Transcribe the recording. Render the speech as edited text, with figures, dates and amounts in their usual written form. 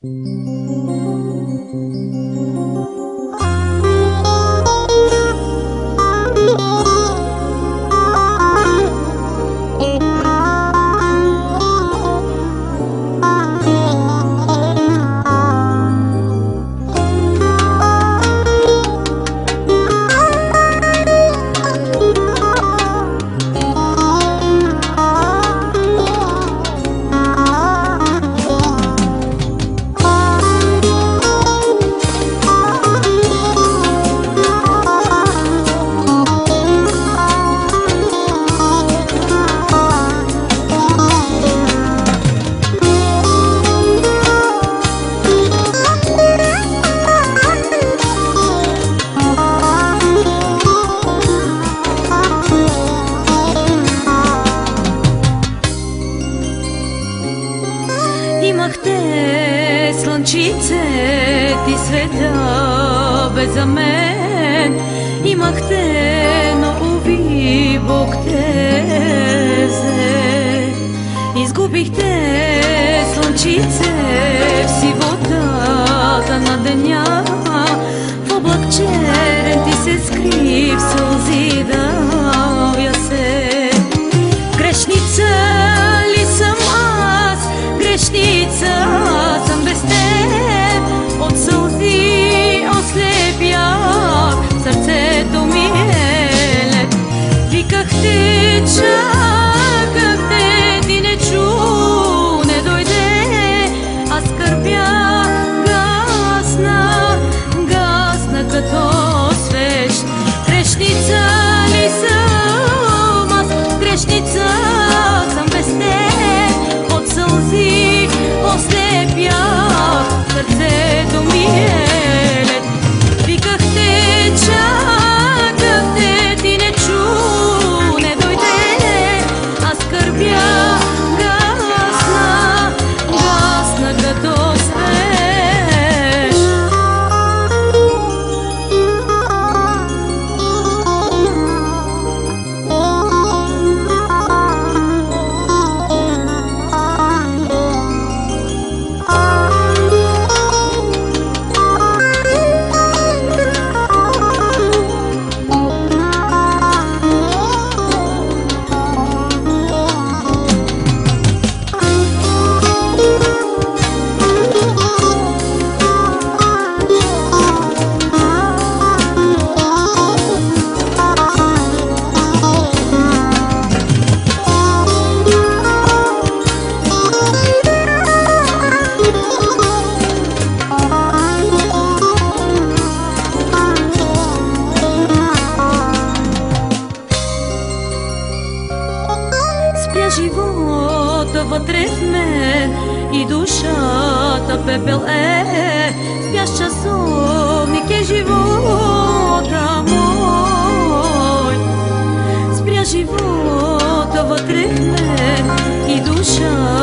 Имахте слънчице, ти света бе за мен. Имахте, но уви Бог те взе. Изгубихте слънчице в сивотата на деня. В облак черен ти се скри, в сълзи давя се. Грешница ли съм аз? Грешница съм без теб, от сълзи ослепях, сърцето ми е лед. Викахте, чакахте, ти не чу, не дойде, аз скърбя, гасна като свещ. Грешница ли съм аз? Грешница съм без теб, от сълзи ослепях, сърцето ми е лед. Викахте, чакахте, ти не чу, не дойде, аз скърбя, гасна като свеж. Спря живота вътре в мен и душата пепел е. Спящ часовник е живота мой. Спря живота вътре в мен и душата